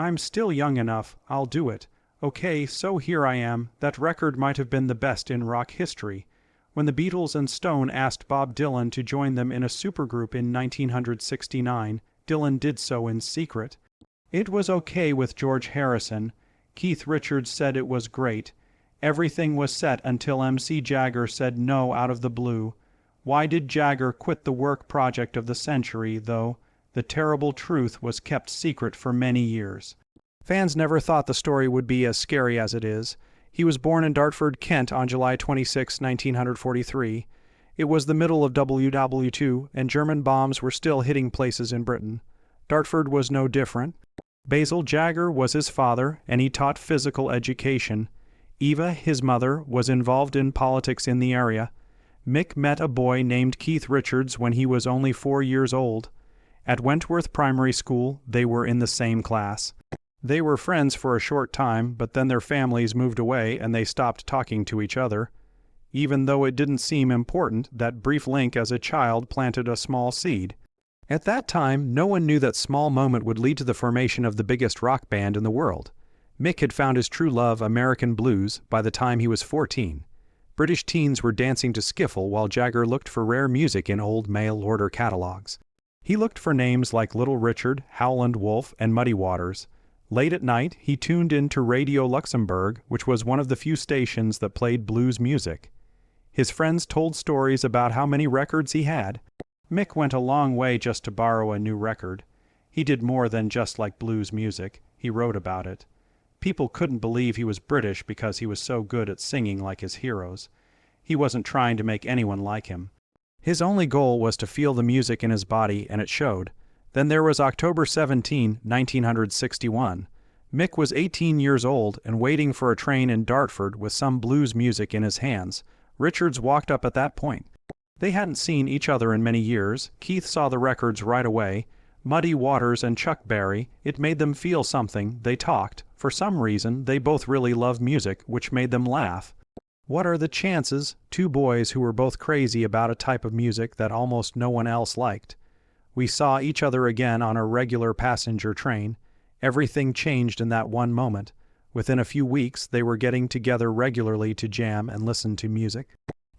I'm still young enough, I'll do it. Okay, so here I am. That record might have been the best in rock history. When the Beatles and Stone asked Bob Dylan to join them in a supergroup in 1969, Dylan did so in secret. It was okay with George Harrison. Keith Richards said it was great. Everything was set until MC Jagger said no out of the blue. Why did Jagger quit the work project of the century, though? The terrible truth was kept secret for many years. Fans never thought the story would be as scary as it is. He was born in Dartford, Kent on July 26, 1943. It was the middle of WW2, and German bombs were still hitting places in Britain. Dartford was no different. Basil Jagger was his father, and he taught physical education. Eva, his mother, was involved in politics in the area. Mick met a boy named Keith Richards when he was only 4 years old. At Wentworth Primary School, they were in the same class. They were friends for a short time, but then their families moved away and they stopped talking to each other. Even though it didn't seem important, that brief link as a child planted a small seed. At that time, no one knew that small moment would lead to the formation of the biggest rock band in the world. Mick had found his true love, American blues, by the time he was 14. British teens were dancing to skiffle while Jagger looked for rare music in old mail-order catalogs. He looked for names like Little Richard, Howland Wolf, and Muddy Waters. Late at night, he tuned into Radio Luxembourg, which was one of the few stations that played blues music. His friends told stories about how many records he had. Mick went a long way just to borrow a new record. He did more than just like blues music. He wrote about it. People couldn't believe he was British because he was so good at singing like his heroes. He wasn't trying to make anyone like him. His only goal was to feel the music in his body, and it showed. Then there was October 17, 1961. Mick was 18 years old and waiting for a train in Dartford with some blues music in his hands. Richards walked up at that point. They hadn't seen each other in many years. Keith saw the records right away. Muddy Waters and Chuck Berry, it made them feel something. They talked. For some reason, they both really loved music, which made them laugh. What are the chances? Two boys who were both crazy about a type of music that almost no one else liked. We saw each other again on a regular passenger train. Everything changed in that one moment. Within a few weeks, they were getting together regularly to jam and listen to music.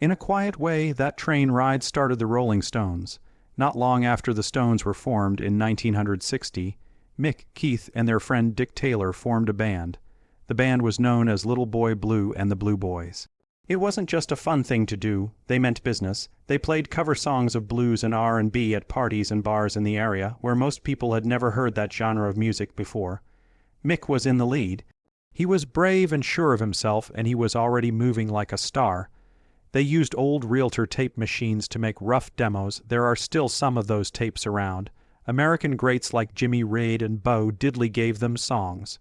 In a quiet way, that train ride started the Rolling Stones. Not long after the Stones were formed in 1960, Mick, Keith, and their friend Dick Taylor formed a band. The band was known as Little Boy Blue and the Blue Boys. It wasn't just a fun thing to do. They meant business. They played cover songs of blues and R&B at parties and bars in the area where most people had never heard that genre of music before. Mick was in the lead. He was brave and sure of himself, and he was already moving like a star. They used old Realtor tape machines to make rough demos. There are still some of those tapes around. American greats like Jimmy Reed and Bo Diddley gave them songs.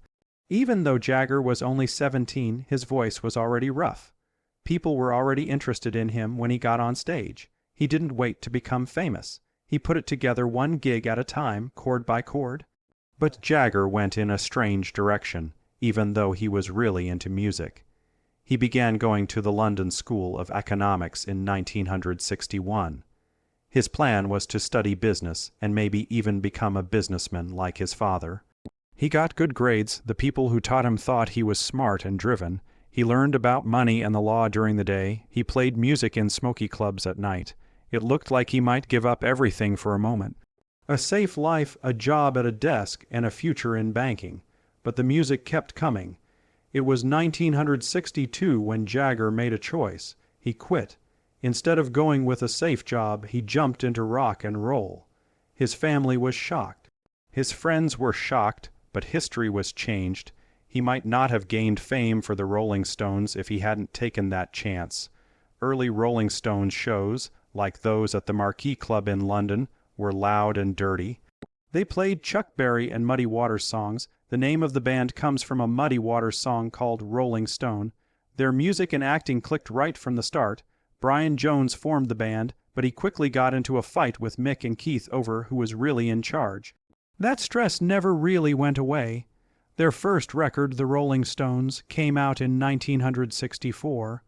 Even though Jagger was only 17, his voice was already rough. People were already interested in him when he got on stage. He didn't wait to become famous. He put it together one gig at a time, chord by chord. But Jagger went in a strange direction, even though he was really into music. He began going to the London School of Economics in 1961. His plan was to study business and maybe even become a businessman like his father. He got good grades. The people who taught him thought he was smart and driven. He learned about money and the law during the day. He played music in smoky clubs at night. It looked like he might give up everything for a moment. A safe life, a job at a desk, and a future in banking. But the music kept coming. It was 1962 when Jagger made a choice. He quit. Instead of going with a safe job, he jumped into rock and roll. His family was shocked. His friends were shocked, but history was changed. He might not have gained fame for the Rolling Stones if he hadn't taken that chance. Early Rolling Stones shows, like those at the Marquee Club in London, were loud and dirty. They played Chuck Berry and Muddy Waters songs. The name of the band comes from a Muddy Waters song called Rolling Stone. Their music and acting clicked right from the start. Brian Jones formed the band, but he quickly got into a fight with Mick and Keith over who was really in charge. That stress never really went away. Their first record, The Rolling Stones, came out in 1964.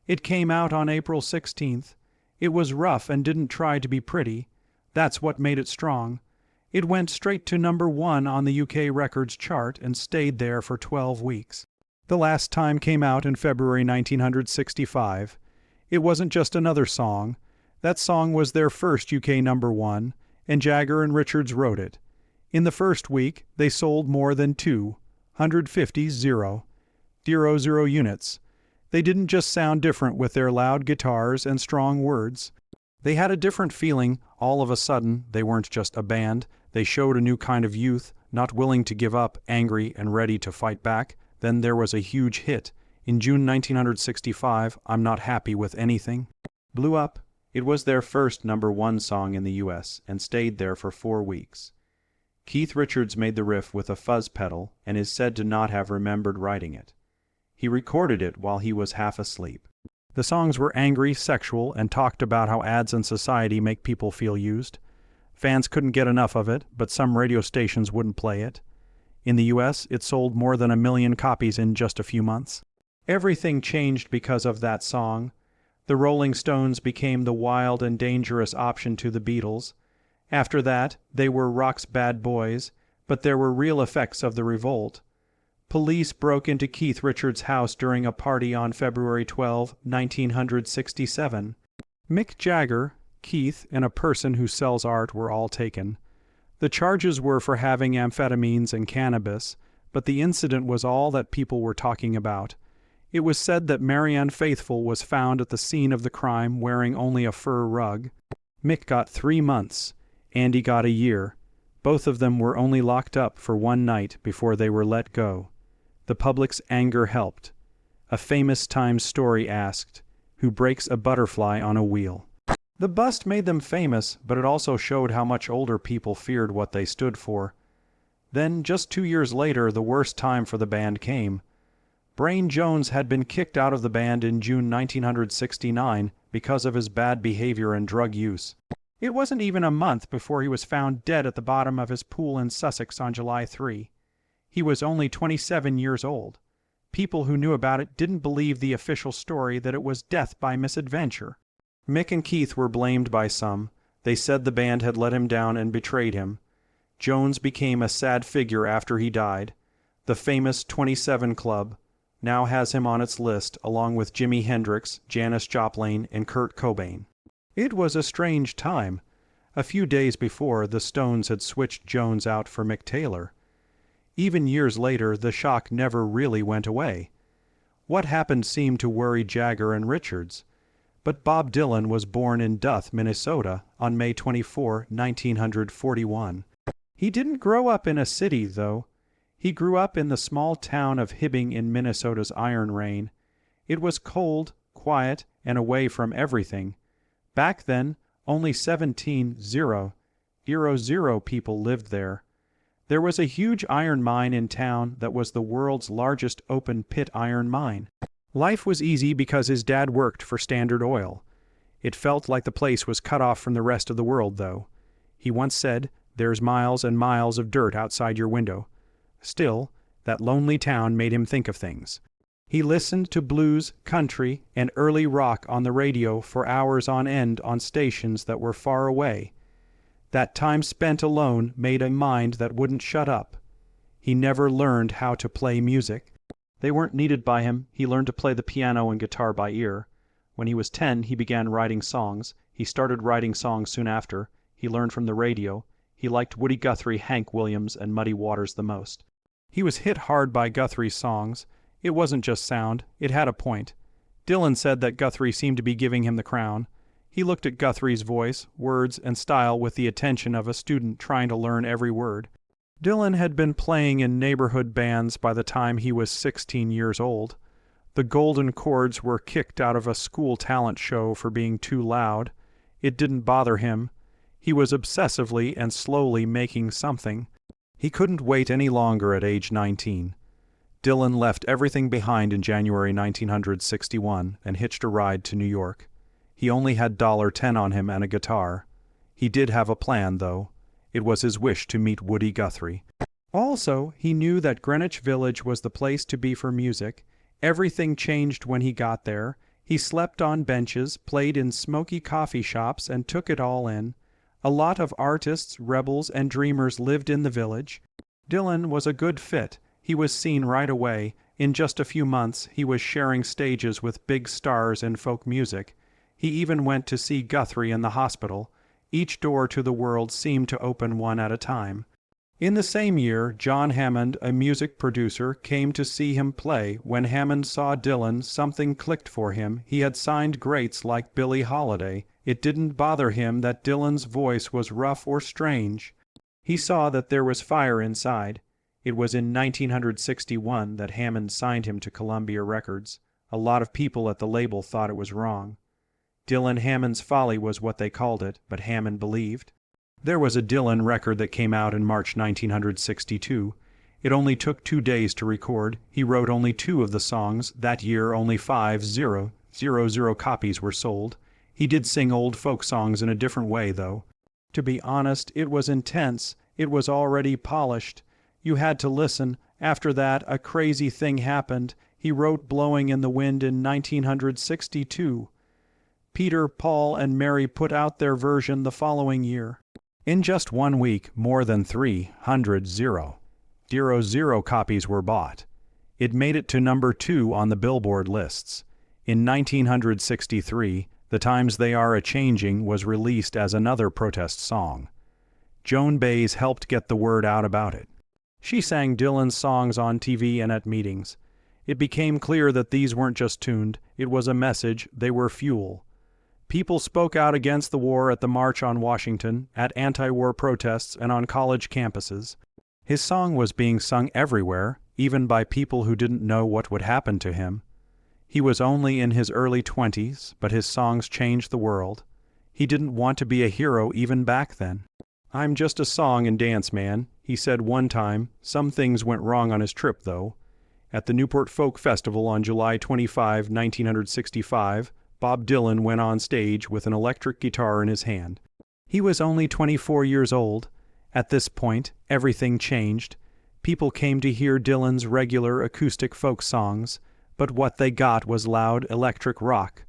It came out on April 16th. It was rough and didn't try to be pretty. That's what made it strong. It went straight to number 1 on the UK Records chart and stayed there for 12 weeks. The Last Time came out in February 1965. It wasn't just another song. That song was their first UK number 1, and Jagger and Richards wrote it. In the first week, they sold more than 250,000 units. They didn't just sound different with their loud guitars and strong words. They had a different feeling. All of a sudden, they weren't just a band. They showed a new kind of youth, not willing to give up, angry and ready to fight back. Then there was a huge hit. In June 1965, I'm Not Happy with Anything blew up. It was their first number 1 song in the US and stayed there for 4 weeks. Keith Richards made the riff with a fuzz pedal and is said to not have remembered writing it. He recorded it while he was half asleep. The songs were angry, sexual, and talked about how ads and society make people feel used. Fans couldn't get enough of it, but some radio stations wouldn't play it. In the US, it sold more than 1 million copies in just a few months. Everything changed because of that song. The Rolling Stones became the wild and dangerous option to the Beatles. After that, they were rock's bad boys, but there were real effects of the revolt. Police broke into Keith Richards' house during a party on February 12, 1967. Mick Jagger, Keith, and a person who sells art were all taken. The charges were for having amphetamines and cannabis, but the incident was all that people were talking about. It was said that Marianne Faithfull was found at the scene of the crime wearing only a fur rug. Mick got 3 months. Andy got a year. Both of them were only locked up for 1 night before they were let go. The public's anger helped. A famous Times story asked, "Who breaks a butterfly on a wheel?" The bust made them famous, but it also showed how much older people feared what they stood for. Then, just 2 years later, the worst time for the band came. Brain Jones had been kicked out of the band in June 1969 because of his bad behavior and drug use. It wasn't even a month before he was found dead at the bottom of his pool in Sussex on July 3. He was only 27 years old. People who knew about it didn't believe the official story that it was death by misadventure. Mick and Keith were blamed by some. They said the band had let him down and betrayed him. Jones became a sad figure after he died. The famous 27 Club now has him on its list, along with Jimi Hendrix, Janis Joplin, and Kurt Cobain. It was a strange time. A few days before, the Stones had switched Jones out for Mick Taylor. Even years later, the shock never really went away. What happened seemed to worry Jagger and Richards. But Bob Dylan was born in Duth, Minnesota, on May 24, 1941. He didn't grow up in a city, though. He grew up in the small town of Hibbing in Minnesota's Iron Rain. It was cold, quiet, and away from everything. Back then, only 17,000 people lived there. There was a huge iron mine in town that was the world's largest open-pit iron mine. Life was easy because his dad worked for Standard Oil. It felt like the place was cut off from the rest of the world, though. He once said, "There's miles and miles of dirt outside your window." Still, that lonely town made him think of things. He listened to blues, country, and early rock on the radio for hours on end on stations that were far away. That time spent alone made a mind that wouldn't shut up. He never learned how to play music. They weren't needed by him. He learned to play the piano and guitar by ear. When he was 10, he began writing songs. He started writing songs soon after. He learned from the radio. He liked Woody Guthrie, Hank Williams, and Muddy Waters the most. He was hit hard by Guthrie's songs. It wasn't just sound. It had a point. Dylan said that Guthrie seemed to be giving him the crown. He looked at Guthrie's voice, words, and style with the attention of a student trying to learn every word. Dylan had been playing in neighborhood bands by the time he was 16 years old. The Golden Chords were kicked out of a school talent show for being too loud. It didn't bother him. He was obsessively and slowly making something. He couldn't wait any longer at age 19. Dylan left everything behind in January 1961 and hitched a ride to New York. He only had $10 on him and a guitar. He did have a plan, though. It was his wish to meet Woody Guthrie. Also, he knew that Greenwich Village was the place to be for music. Everything changed when he got there. He slept on benches, played in smoky coffee shops, and took it all in. A lot of artists, rebels, and dreamers lived in the village. Dylan was a good fit. He was seen right away. In just a few months, he was sharing stages with big stars in folk music. He even went to see Guthrie in the hospital. Each door to the world seemed to open one at a time. In the same year, John Hammond, a music producer, came to see him play. When Hammond saw Dylan, something clicked for him. He had signed greats like Billie Holiday. It didn't bother him that Dylan's voice was rough or strange. He saw that there was fire inside. It was in 1961 that Hammond signed him to Columbia Records. A lot of people at the label thought it was wrong. Dylan Hammond's folly was what they called it, but Hammond believed. There was a Dylan record that came out in March 1962. It only took 2 days to record. He wrote only 2 of the songs. That year, only 5,000 copies were sold. He did sing old folk songs in a different way, though. To be honest, it was intense. It was already polished. You had to listen. After that, a crazy thing happened. He wrote Blowing in the Wind in 1962. Peter, Paul, and Mary put out their version the following year. In just 1 week, more than 300 copies were bought. It made it to number 2 on the Billboard lists. In 1963, The Times They Are A-Changing was released as another protest song. Joan Baez helped get the word out about it. She sang Dylan's songs on TV and at meetings. It became clear that these weren't just tuned. It was a message. They were fuel. People spoke out against the war at the March on Washington, at anti-war protests, and on college campuses. His song was being sung everywhere, even by people who didn't know what would happen to him. He was only in his early 20s, but his songs changed the world. He didn't want to be a hero even back then. "I'm just a song and dance man," he said one time. Some things went wrong on his trip, though. At the Newport Folk Festival on July 25, 1965, Bob Dylan went on stage with an electric guitar in his hand. He was only 24 years old. At this point, everything changed. People came to hear Dylan's regular acoustic folk songs, but what they got was loud electric rock.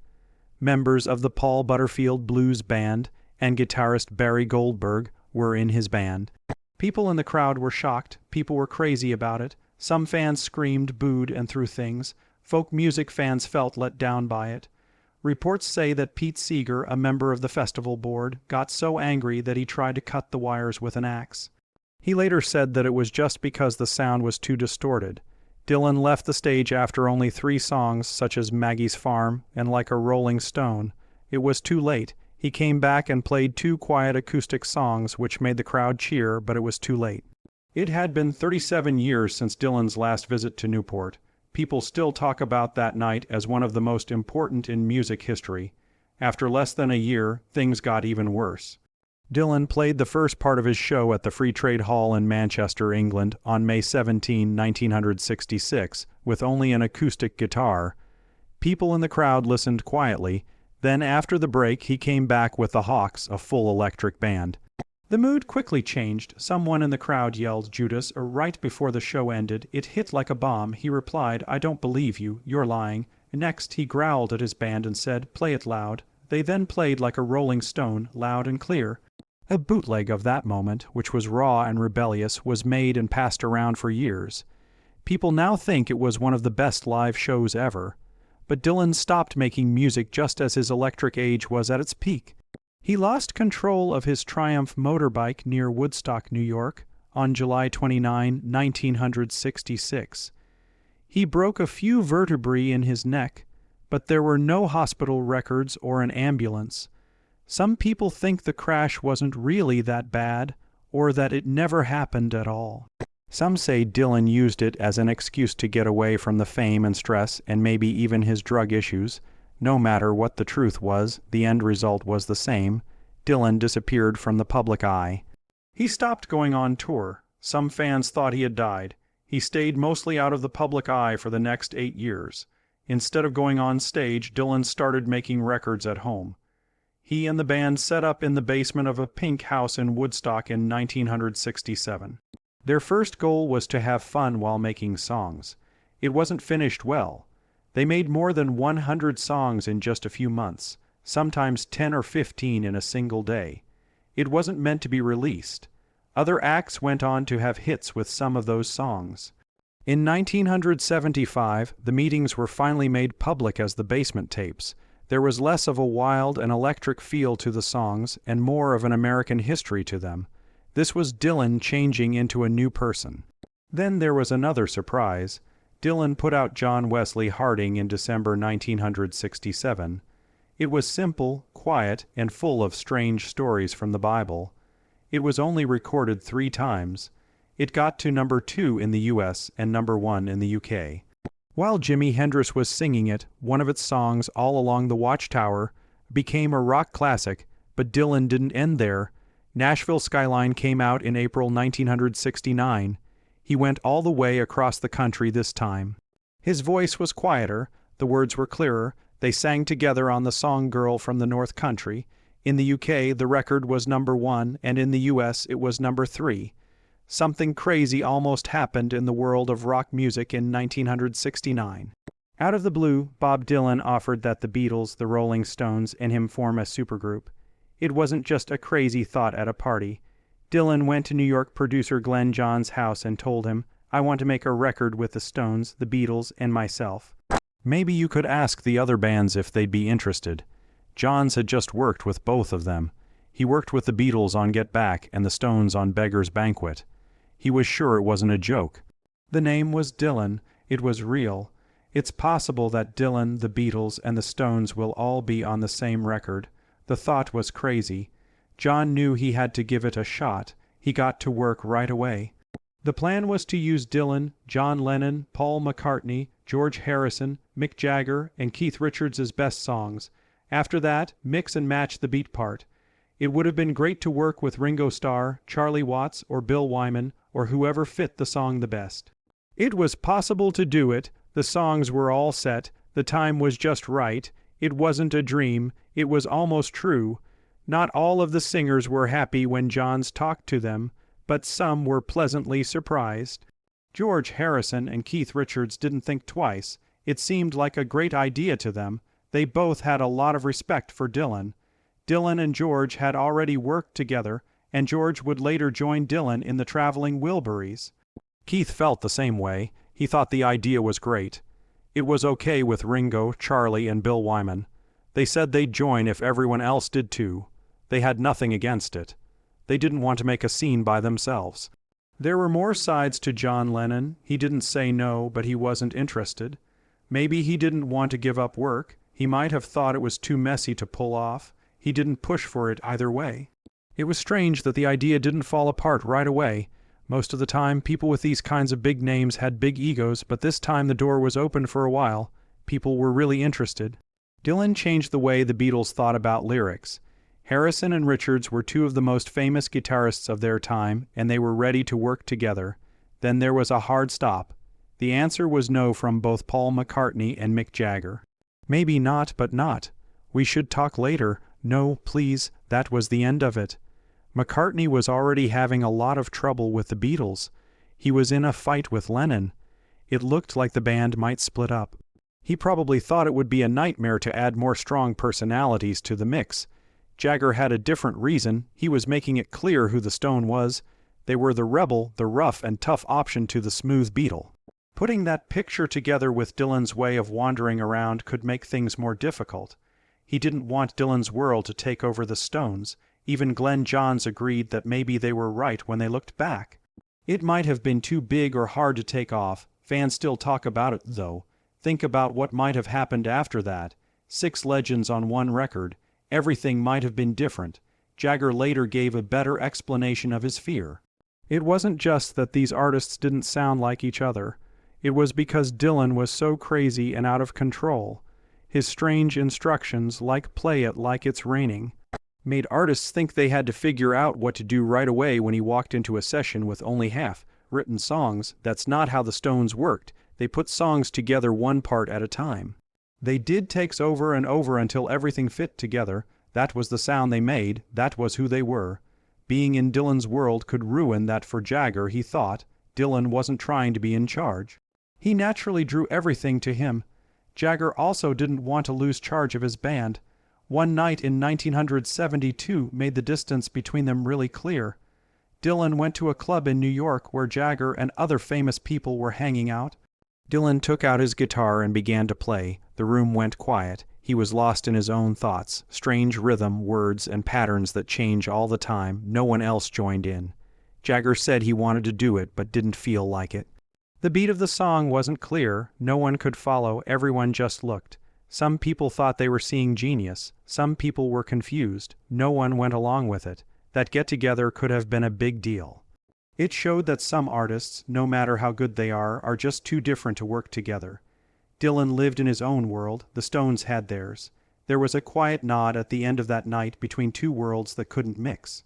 Members of the Paul Butterfield Blues Band and guitarist Barry Goldberg were in his band. People in the crowd were shocked. People were crazy about it. Some fans screamed, booed, and threw things. Folk music fans felt let down by it. Reports say that Pete Seeger, a member of the festival board, got so angry that he tried to cut the wires with an axe. He later said that it was just because the sound was too distorted. Dylan left the stage after only 3 songs, such as Maggie's Farm and Like a Rolling Stone. It was too late. He came back and played 2 quiet acoustic songs, which made the crowd cheer, but it was too late. It had been 37 years since Dylan's last visit to Newport. People still talk about that night as one of the most important in music history. After less than a year, things got even worse. Dylan played the first part of his show at the Free Trade Hall in Manchester, England, on May 17, 1966, with only an acoustic guitar. People in the crowd listened quietly. Then, after the break, he came back with the Hawks, a full electric band. The mood quickly changed. Someone in the crowd yelled Judas right before the show ended. It hit like a bomb. He replied, "I don't believe you. You're lying." Next, he growled at his band and said, "Play it loud." They then played Like a Rolling Stone, loud and clear. A bootleg of that moment, which was raw and rebellious, was made and passed around for years. People now think it was one of the best live shows ever. But Dylan stopped making music just as his electric age was at its peak. He lost control of his Triumph motorbike near Woodstock, New York, on July 29, 1966. He broke a few vertebrae in his neck, but there were no hospital records or an ambulance. Some people think the crash wasn't really that bad, or that it never happened at all. Some say Dylan used it as an excuse to get away from the fame and stress and maybe even his drug issues. No matter what the truth was, the end result was the same. Dylan disappeared from the public eye. He stopped going on tour. Some fans thought he had died. He stayed mostly out of the public eye for the next 8 years. Instead of going on stage, Dylan started making records at home. He and the band set up in the basement of a pink house in Woodstock in 1967. Their first goal was to have fun while making songs. It wasn't finished well. They made more than 100 songs in just a few months, sometimes 10 or 15 in a single day. It wasn't meant to be released. Other acts went on to have hits with some of those songs. In 1975, the meetings were finally made public as the basement tapes. There was less of a wild and electric feel to the songs and more of an American history to them. This was Dylan changing into a new person. Then there was another surprise. Dylan put out John Wesley Harding in December 1967. It was simple, quiet, and full of strange stories from the Bible. It was only recorded 3 times. It got to number 2 in the US and number 1 in the UK. While Jimi Hendrix was singing it, one of its songs, All Along the Watchtower, became a rock classic, but Dylan didn't end there. Nashville Skyline came out in April 1969. He went all the way across the country this time. His voice was quieter, the words were clearer, they sang together on the song Girl from the North Country. In the UK, the record was number 1, and in the US, it was number 3. Something crazy almost happened in the world of rock music in 1969. Out of the blue, Bob Dylan offered that the Beatles, the Rolling Stones, and him form a supergroup. It wasn't just a crazy thought at a party. Dylan went to New York producer Glenn Johns' house and told him, "I want to make a record with the Stones, the Beatles, and myself. Maybe you could ask the other bands if they'd be interested." Johns had just worked with both of them. He worked with the Beatles on Get Back and the Stones on Beggar's Banquet. He was sure it wasn't a joke. The name was Dylan. It was real. It's possible that Dylan, the Beatles, and the Stones will all be on the same record. The thought was crazy. John knew he had to give it a shot. He got to work right away. The plan was to use Dylan, John Lennon, Paul McCartney, George Harrison, Mick Jagger, and Keith Richards' best songs. After that, mix and match the beat part. It would have been great to work with Ringo Starr, Charlie Watts, or Bill Wyman, or whoever fit the song the best. It was possible to do it. The songs were all set. The time was just right. It wasn't a dream. It was almost true. Not all of the singers were happy when Johns talked to them, but some were pleasantly surprised. George Harrison and Keith Richards didn't think twice. It seemed like a great idea to them. They both had a lot of respect for Dylan. Dylan and George had already worked together, and George would later join Dylan in the Traveling Wilburys. Keith felt the same way. He thought the idea was great. It was okay with Ringo, Charlie, and Bill Wyman. They said they'd join if everyone else did too. They had nothing against it. They didn't want to make a scene by themselves. There were more sides to John Lennon. He didn't say no, but he wasn't interested. Maybe he didn't want to give up work. He might have thought it was too messy to pull off. He didn't push for it either way. It was strange that the idea didn't fall apart right away. Most of the time, people with these kinds of big names had big egos, but this time the door was open for a while. People were really interested. Dylan changed the way the Beatles thought about lyrics. Harrison and Richards were 2 of the most famous guitarists of their time, and they were ready to work together. Then there was a hard stop. The answer was no from both Paul McCartney and Mick Jagger. Maybe not, but not. We should talk later. No, please, that was the end of it. McCartney was already having a lot of trouble with the Beatles. He was in a fight with Lennon. It looked like the band might split up. He probably thought it would be a nightmare to add more strong personalities to the mix. Jagger had a different reason. He was making it clear who the Stone was. They were the rebel, the rough and tough option to the smooth Beatle. Putting that picture together with Dylan's way of wandering around could make things more difficult. He didn't want Dylan's world to take over the Stones. Even Glenn Johns agreed that maybe they were right when they looked back. It might have been too big or hard to take off. Fans still talk about it, though. Think about what might have happened after that. 6 legends on one record. Everything might have been different. Jagger later gave a better explanation of his fear. It wasn't just that these artists didn't sound like each other. It was because Dylan was so crazy and out of control. His strange instructions, like "play it like it's raining," made artists think they had to figure out what to do right away when he walked into a session with only half-written songs. That's not how the Stones worked. They put songs together one part at a time. They did takes over and over until everything fit together. That was the sound they made. That was who they were. Being in Dylan's world could ruin that for Jagger, he thought. Dylan wasn't trying to be in charge. He naturally drew everything to him. Jagger also didn't want to lose charge of his band. One night in 1972 made the distance between them really clear. Dylan went to a club in New York where Jagger and other famous people were hanging out. Dylan took out his guitar and began to play. The room went quiet. He was lost in his own thoughts, strange rhythm, words, and patterns that change all the time. No one else joined in. Jagger said he wanted to do it, but didn't feel like it. The beat of the song wasn't clear. No one could follow. Everyone just looked. Some people thought they were seeing genius. Some people were confused. No one went along with it. That get-together could have been a big deal. It showed that some artists, no matter how good they are just too different to work together. Dylan lived in his own world. The Stones had theirs. There was a quiet nod at the end of that night between two worlds that couldn't mix.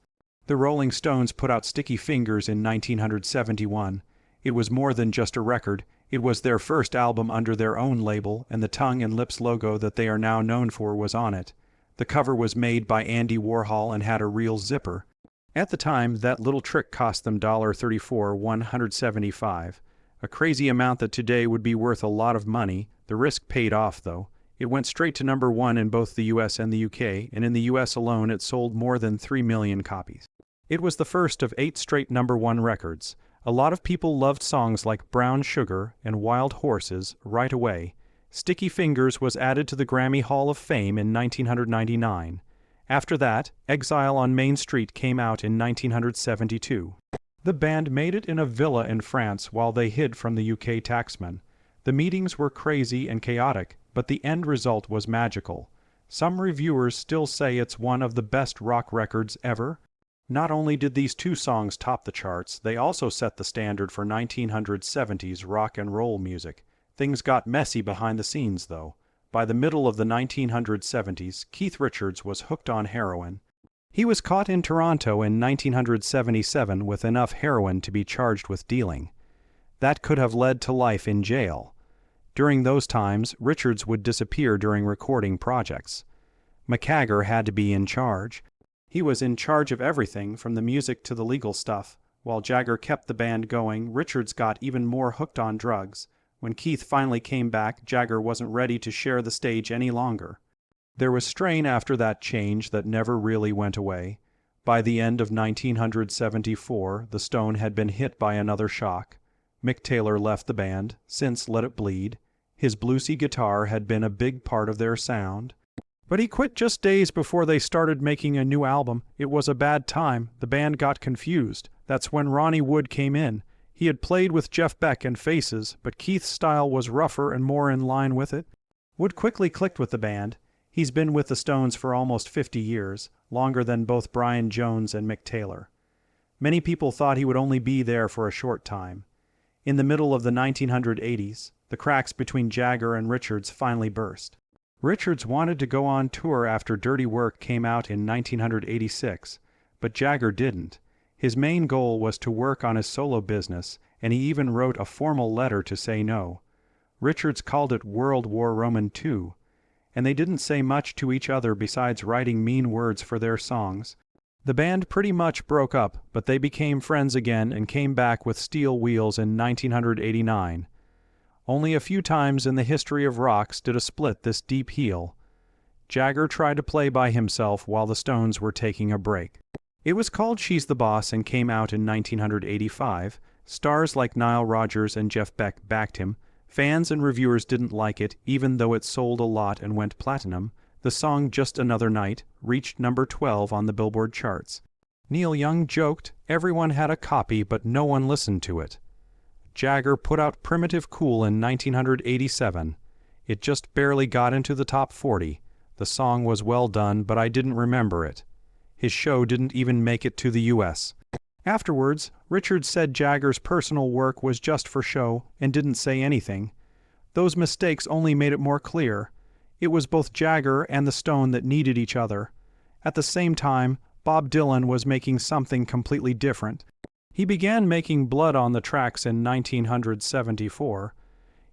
The Rolling Stones put out Sticky Fingers in 1971. It was more than just a record. It was their first album under their own label, and the tongue and lips logo that they are now known for was on it. The cover was made by Andy Warhol and had a real zipper. At the time, that little trick cost them $34, $175. A crazy amount that today would be worth a lot of money. The risk paid off, though. It went straight to #1 in both the US and the UK, and in the US alone it sold more than 3 million copies. It was the first of 8 straight #1 records. A lot of people loved songs like Brown Sugar and Wild Horses right away. Sticky Fingers was added to the Grammy Hall of Fame in 1999. After that, Exile on Main Street came out in 1972. The band made it in a villa in France while they hid from the UK taxman. The meetings were crazy and chaotic, but the end result was magical. Some reviewers still say it's one of the best rock records ever. Not only did these 2 songs top the charts, they also set the standard for 1970s rock and roll music. Things got messy behind the scenes, though. By the middle of the 1970s, Keith Richards was hooked on heroin. He was caught in Toronto in 1977 with enough heroin to be charged with dealing. That could have led to life in jail. During those times, Richards would disappear during recording projects. Mick Jagger had to be in charge. He was in charge of everything, from the music to the legal stuff. While Jagger kept the band going, Richards got even more hooked on drugs. When Keith finally came back, Jagger wasn't ready to share the stage any longer. There was strain after that change that never really went away. By the end of 1974, the Stone had been hit by another shock. Mick Taylor left the band, since Let It Bleed. His bluesy guitar had been a big part of their sound. But he quit just days before they started making a new album. It was a bad time. The band got confused. That's when Ronnie Wood came in. He had played with Jeff Beck and Faces, but Keith's style was rougher and more in line with it. Wood quickly clicked with the band. He's been with the Stones for almost 50 years, longer than both Brian Jones and Mick Taylor. Many people thought he would only be there for a short time. In the middle of the 1980s, the cracks between Jagger and Richards finally burst. Richards wanted to go on tour after Dirty Work came out in 1986, but Jagger didn't. His main goal was to work on his solo business, and he even wrote a formal letter to say no. Richards called it World War Roman II, and they didn't say much to each other besides writing mean words for their songs. The band pretty much broke up, but they became friends again and came back with Steel Wheels in 1989. Only a few times in the history of rocks did a split this deep heal. Jagger tried to play by himself while the Stones were taking a break. It was called She's the Boss and came out in 1985. Stars like Nile Rodgers and Jeff Beck backed him. Fans and reviewers didn't like it, even though it sold a lot and went platinum. The song Just Another Night reached number 12 on the Billboard charts. Neil Young joked, everyone had a copy but no one listened to it. Jagger put out Primitive Cool in 1987. It just barely got into the top 40. The song was well done, but I didn't remember it. His show didn't even make it to the US. Afterwards, Richards said Jagger's personal work was just for show and didn't say anything. Those mistakes only made it more clear. It was both Jagger and the Stone that needed each other. At the same time, Bob Dylan was making something completely different. He began making Blood on the Tracks in 1974.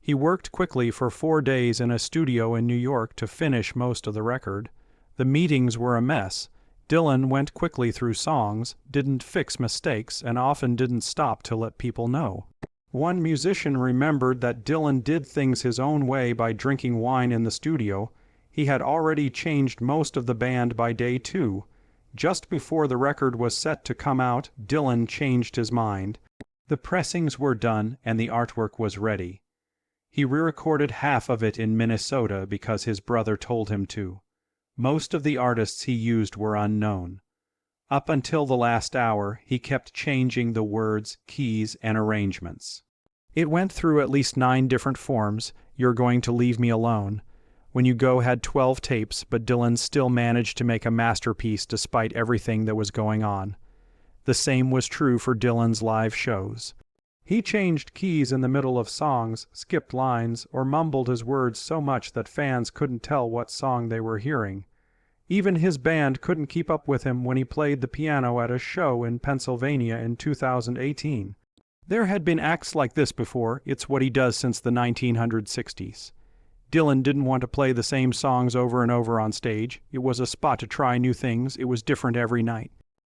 He worked quickly for 4 days in a studio in New York to finish most of the record. The meetings were a mess. Dylan went quickly through songs, didn't fix mistakes, and often didn't stop to let people know. One musician remembered that Dylan did things his own way by drinking wine in the studio. He had already changed most of the band by day 2. Just before the record was set to come out, Dylan changed his mind. The pressings were done and the artwork was ready. He re-recorded half of it in Minnesota because his brother told him to. Most of the artists he used were unknown. Up until the last hour, he kept changing the words, keys, and arrangements. It went through at least 9 different forms. You're Going to Leave Me Alone. When You Go had 12 tapes, but Dylan still managed to make a masterpiece despite everything that was going on. The same was true for Dylan's live shows. He changed keys in the middle of songs, skipped lines, or mumbled his words so much that fans couldn't tell what song they were hearing. Even his band couldn't keep up with him when he played the piano at a show in Pennsylvania in 2018. There had been acts like this before. It's what he does since the 1960s. Dylan didn't want to play the same songs over and over on stage. It was a spot to try new things. It was different every night.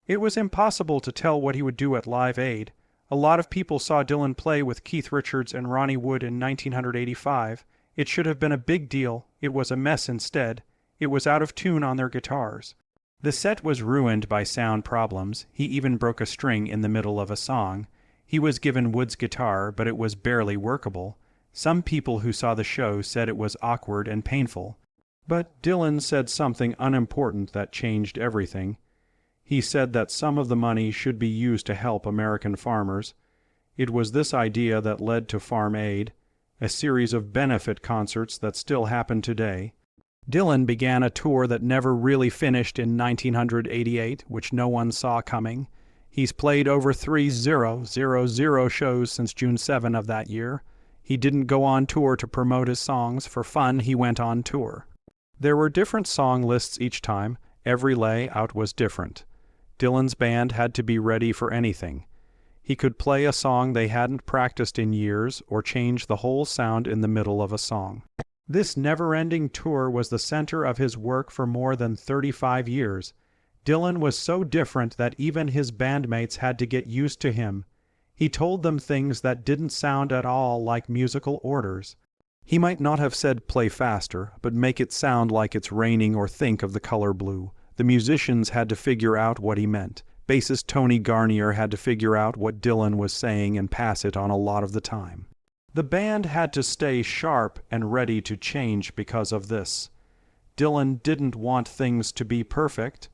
It was impossible to tell what he would do at Live Aid. A lot of people saw Dylan play with Keith Richards and Ronnie Wood in 1985. It should have been a big deal. It was a mess instead. It was out of tune on their guitars. The set was ruined by sound problems. He even broke a string in the middle of a song. He was given Wood's guitar, but it was barely workable. Some people who saw the show said it was awkward and painful. But Dylan said something unimportant that changed everything. He said that some of the money should be used to help American farmers. It was this idea that led to Farm Aid, a series of benefit concerts that still happen today. Dylan began a tour that never really finished in 1988, which no one saw coming. He's played over 3,000 shows since June 7 of that year. He didn't go on tour to promote his songs. For fun, he went on tour. There were different song lists each time. Every layout was different. Dylan's band had to be ready for anything. He could play a song they hadn't practiced in years or change the whole sound in the middle of a song. This Neverending Tour was the center of his work for more than 35 years. Dylan was so different that even his bandmates had to get used to him. He told them things that didn't sound at all like musical orders. He might not have said play faster, but make it sound like it's raining or think of the color blue. The musicians had to figure out what he meant. Bassist Tony Garnier had to figure out what Dylan was saying and pass it on a lot of the time. The band had to stay sharp and ready to change because of this. Dylan didn't want things to be perfect.